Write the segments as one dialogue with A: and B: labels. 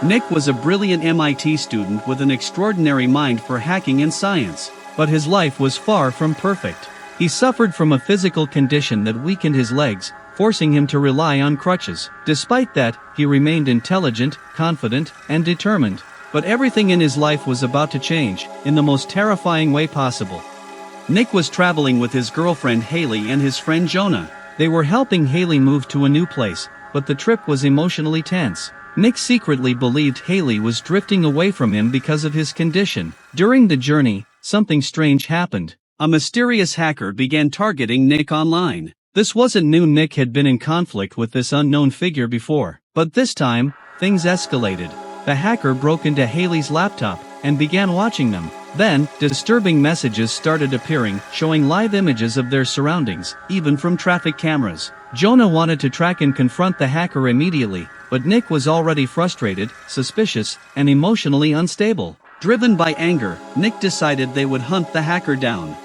A: Nick was a brilliant MIT student with an extraordinary mind for hacking and science, but his life was far from perfect. He suffered from a physical condition that weakened his legs, forcing him to rely on crutches. Despite that, he remained intelligent, confident, and determined. But everything in his life was about to change, in the most terrifying way possible. Nick was traveling with his girlfriend Haley and his friend Jonah. They were helping Haley move to a new place, but the trip was emotionally tense. Nick secretly believed Haley was drifting away from him because of his condition. During the journey, something strange happened. A mysterious hacker began targeting Nick online. This wasn't new. Nick had been in conflict with this unknown figure before. But this time, things escalated. The hacker broke into Haley's laptop and began watching them. Then, disturbing messages started appearing, showing live images of their surroundings, even from traffic cameras. Jonah wanted to track and confront the hacker immediately, but Nick was already frustrated, suspicious, and emotionally unstable. Driven by anger, Nick decided they would hunt the hacker down.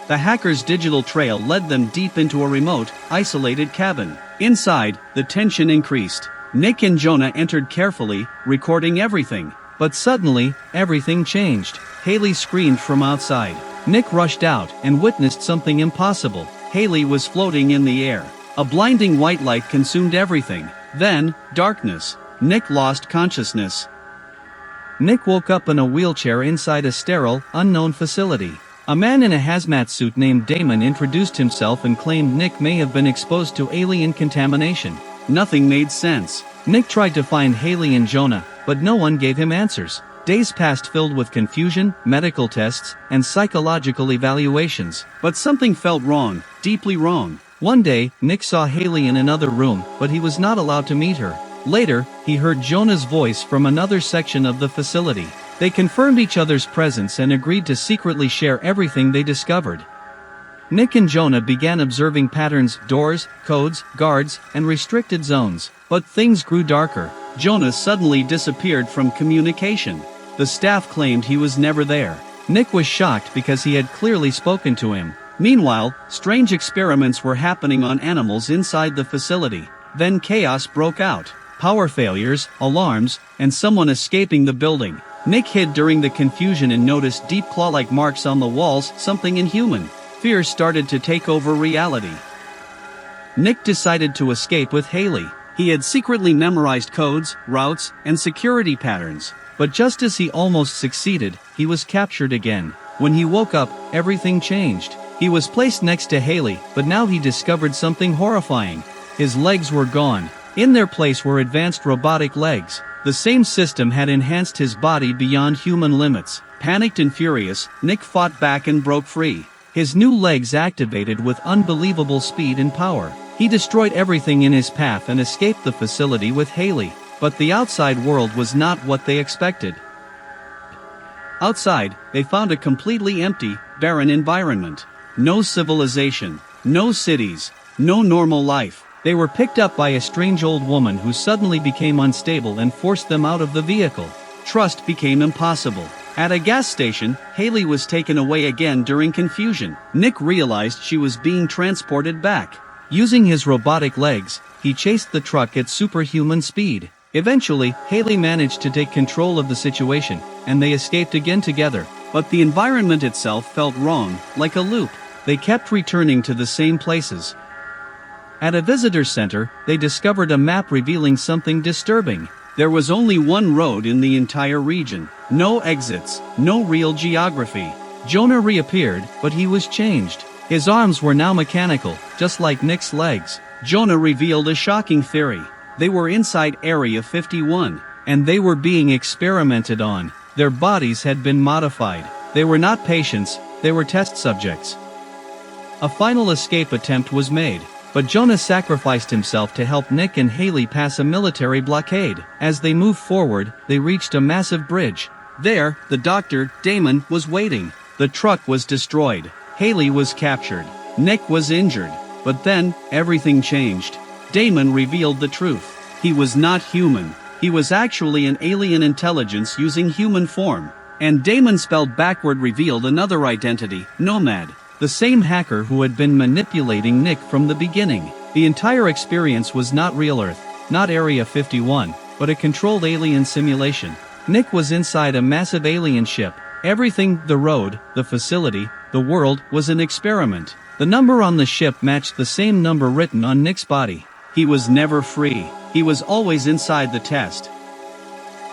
A: The hacker's digital trail led them deep into a remote, isolated cabin. Inside, the tension increased. Nick and Jonah entered carefully, recording everything. But suddenly, everything changed. Haley screamed from outside. Nick rushed out and witnessed something impossible. Haley was floating in the air. A blinding white light consumed everything. Then, darkness. Nick lost consciousness. Nick woke up in a wheelchair inside a sterile, unknown facility. A man in a hazmat suit named Damon introduced himself and claimed Nick may have been exposed to alien contamination. Nothing made sense. Nick tried to find Haley and Jonah, but no one gave him answers. Days passed filled with confusion, medical tests, and psychological evaluations. But something felt wrong, deeply wrong. One day, Nick saw Haley in another room, but he was not allowed to meet her. Later, he heard Jonah's voice from another section of the facility. They confirmed each other's presence and agreed to secretly share everything they discovered. Nick and Jonah began observing patterns, doors, codes, guards, and restricted zones. But things grew darker. Jonah suddenly disappeared from communication. The staff claimed he was never there. Nick was shocked because he had clearly spoken to him. Meanwhile, strange experiments were happening on animals inside the facility. Then chaos broke out. Power failures, alarms, and someone escaping the building. Nick hid during the confusion and noticed deep claw-like marks on the walls, something inhuman. Fear started to take over reality. Nick decided to escape with Haley. He had secretly memorized codes, routes, and security patterns. But just as he almost succeeded, he was captured again. When he woke up, everything changed. He was placed next to Haley, but now he discovered something horrifying. His legs were gone. In their place were advanced robotic legs. The same system had enhanced his body beyond human limits. Panicked and furious, Nick fought back and broke free. His new legs activated with unbelievable speed and power. He destroyed everything in his path and escaped the facility with Haley. But the outside world was not what they expected. Outside, they found a completely empty, barren environment. No civilization, no cities, no normal life. They were picked up by a strange old woman who suddenly became unstable and forced them out of the vehicle. Trust became impossible. At a gas station, Haley was taken away again during confusion. Nick realized she was being transported back. Using his robotic legs, he chased the truck at superhuman speed. Eventually, Haley managed to take control of the situation, and they escaped again together. But the environment itself felt wrong, like a loop. They kept returning to the same places. At a visitor center, they discovered a map revealing something disturbing. There was only one road in the entire region. No exits, no real geography. Jonah reappeared, but he was changed. His arms were now mechanical, just like Nick's legs. Jonah revealed a shocking theory. They were inside Area 51, and they were being experimented on. Their bodies had been modified. They were not patients, they were test subjects. A final escape attempt was made. But Jonah sacrificed himself to help Nick and Haley pass a military blockade. As they moved forward, they reached a massive bridge. There, the doctor, Damon, was waiting. The truck was destroyed. Haley was captured. Nick was injured. But then, everything changed. Damon revealed the truth. He was not human. He was actually an alien intelligence using human form. And Damon spelled backward revealed another identity, Nomad. The same hacker who had been manipulating Nick from the beginning. The entire experience was not real Earth, not Area 51, but but a controlled alien simulation. Nick was inside a massive alien ship. Everything, the road, the facility, the world, was an experiment. The number on the ship matched the same number written on Nick's body. He was never free. He was always inside the test.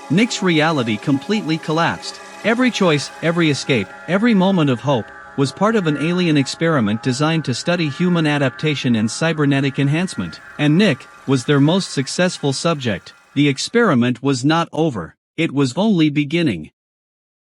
A: Nick's reality completely collapsed. Every choice, every escape, every moment of hope, was part of an alien experiment designed to study human adaptation and cybernetic enhancement. And Nick was their most successful subject. The experiment was not over. It was only beginning.